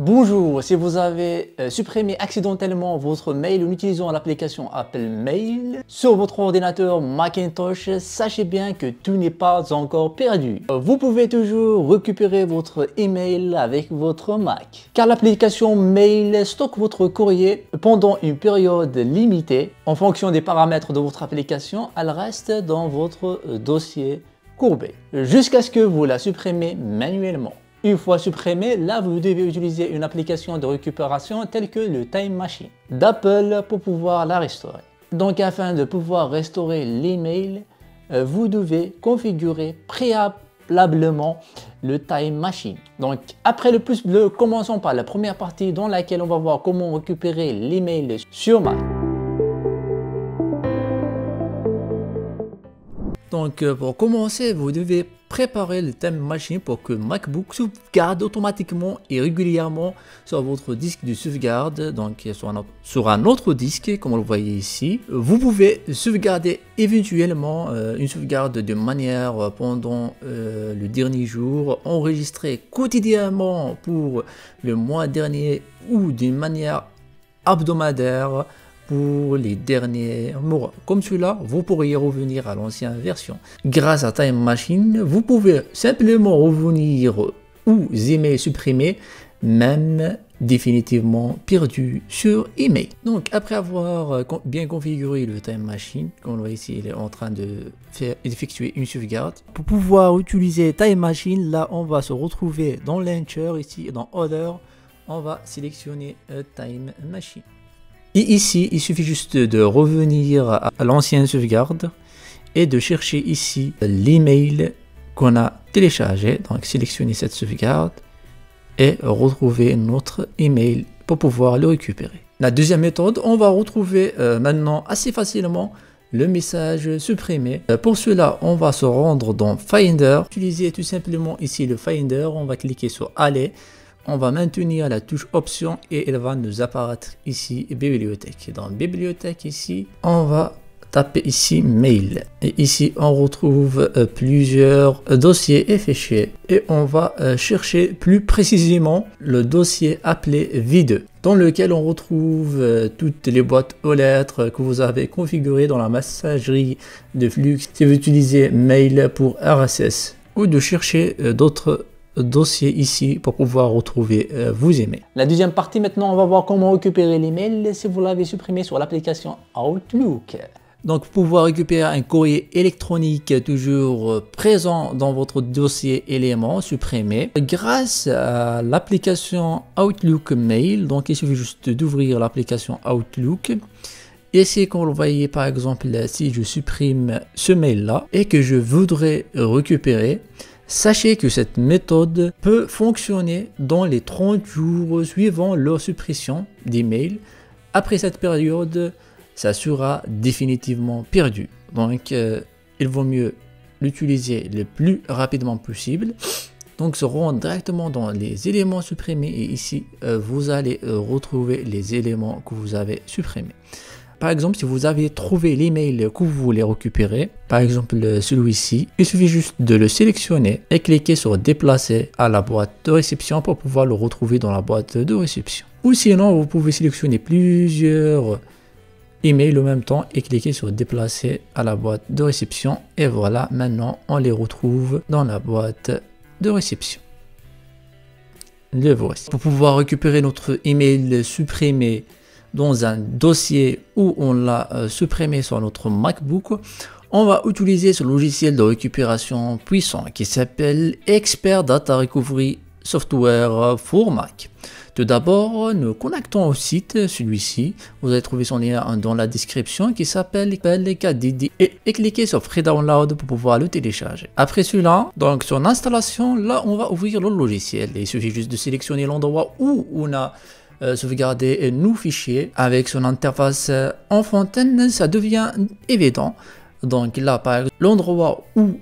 Bonjour, si vous avez supprimé accidentellement votre mail en utilisant l'application Apple Mail sur votre ordinateur Macintosh, sachez bien que tout n'est pas encore perdu. Vous pouvez toujours récupérer votre email avec votre Mac, car l'application Mail stocke votre courrier pendant une période limitée. En fonction des paramètres de votre application, elle reste dans votre dossier courbé, jusqu'à ce que vous la supprimez manuellement. Une fois supprimée, là vous devez utiliser une application de récupération telle que le Time Machine d'Apple pour pouvoir la restaurer. Donc afin de pouvoir restaurer l'email, vous devez configurer préalablement le Time Machine. Donc après le pouce bleu, commençons par la première partie dans laquelle on va voir comment récupérer l'email sur Mac. Donc pour commencer, vous devez préparer le Time Machine pour que MacBook sauvegarde automatiquement et régulièrement sur votre disque de sauvegarde, donc sur un autre disque comme vous le voyez ici. Vous pouvez sauvegarder éventuellement une sauvegarde de manière pendant le dernier jour, enregistrer quotidiennement pour le mois dernier ou d'une manière hebdomadaire pour les derniers mois. Comme cela, vous pourriez revenir à l'ancienne version. Grâce à Time Machine, vous pouvez simplement revenir aux emails supprimés, même définitivement perdus sur email. Donc après avoir bien configuré le Time Machine, comme on voit ici, il est en train d'effectuer une sauvegarde. Pour pouvoir utiliser Time Machine, là on va se retrouver dans Launcher, ici dans Other, on va sélectionner Time Machine. Et ici, il suffit juste de revenir à l'ancienne sauvegarde et de chercher ici l'email qu'on a téléchargé. Donc, sélectionner cette sauvegarde et retrouver notre email pour pouvoir le récupérer. La deuxième méthode, on va retrouver maintenant assez facilement le message supprimé. Pour cela, on va se rendre dans Finder. Utiliser tout simplement ici le Finder. On va cliquer sur Aller. On va maintenir la touche option et elle va nous apparaître ici bibliothèque. Dans bibliothèque ici, on va taper ici mail. Et ici, on retrouve plusieurs dossiers et fichiers. Et on va chercher plus précisément le dossier appelé V2, dans lequel on retrouve toutes les boîtes aux lettres que vous avez configurées dans la messagerie de flux. Si vous utilisez mail pour RSS, ou de chercher d'autres dossier ici pour pouvoir retrouver vos emails. La deuxième partie maintenant, on va voir comment récupérer l'email si vous l'avez supprimé sur l'application Outlook. Donc pour pouvoir récupérer un courrier électronique toujours présent dans votre dossier éléments supprimé grâce à l'application Outlook Mail. Donc il suffit juste d'ouvrir l'application Outlook. Ici, comme vous le voyez par exemple, si je supprime ce mail là et que je voudrais récupérer, sachez que cette méthode peut fonctionner dans les 30 jours suivant leur suppression d'email. Après cette période, ça sera définitivement perdu. Donc, il vaut mieux l'utiliser le plus rapidement possible. Donc, se rendre directement dans les éléments supprimés et ici, vous allez retrouver les éléments que vous avez supprimés. Par exemple, si vous avez trouvé l'email que vous voulez récupérer, par exemple celui-ci, il suffit juste de le sélectionner et cliquer sur déplacer à la boîte de réception pour pouvoir le retrouver dans la boîte de réception. Ou sinon, vous pouvez sélectionner plusieurs emails en même temps et cliquer sur déplacer à la boîte de réception. Et voilà, maintenant on les retrouve dans la boîte de réception. Le voici. Pour pouvoir récupérer notre email supprimé dans un dossier où on l'a supprimé sur notre MacBook, on va utiliser ce logiciel de récupération puissant qui s'appelle Expert Data Recovery Software for Mac. Tout d'abord, nous connectons au site, celui-ci, vous allez trouver son lien dans la description qui s'appelle KDD et cliquez sur Free Download pour pouvoir le télécharger. Après cela, donc sur l'installation, là on va ouvrir le logiciel. Il suffit juste de sélectionner l'endroit où on a sauvegarder nos fichiers avec son interface en fontaine, ça devient évident. Donc là, par exemple, l'endroit où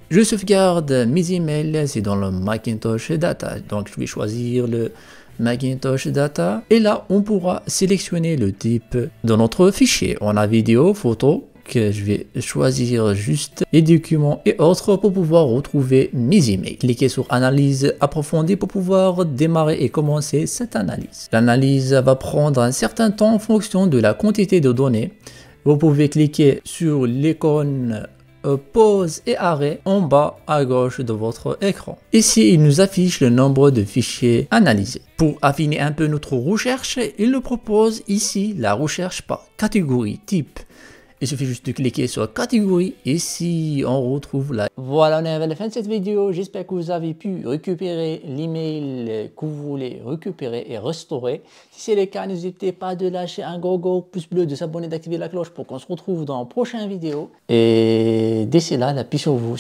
je sauvegarde mes emails, c'est dans le Macintosh Data. Donc je vais choisir le Macintosh Data et là, on pourra sélectionner le type de notre fichier. On a vidéo, photo, je vais choisir juste les documents et autres pour pouvoir retrouver mes emails. Cliquez sur analyse approfondie pour pouvoir démarrer et commencer cette analyse. L'analyse va prendre un certain temps en fonction de la quantité de données. Vous pouvez cliquer sur l'icône pause et arrêt en bas à gauche de votre écran. Ici, il nous affiche le nombre de fichiers analysés. Pour affiner un peu notre recherche, il nous propose ici la recherche par catégorie type. Il suffit juste de cliquer sur catégorie. Ici, on retrouve la... Voilà, on est à la fin de cette vidéo. J'espère que vous avez pu récupérer l'email que vous voulez récupérer et restaurer. Si c'est le cas, n'hésitez pas de lâcher un gros pouce bleu, de s'abonner, d'activer la cloche pour qu'on se retrouve dans la prochaine vidéo. Et d'ici là, la paix sur vous.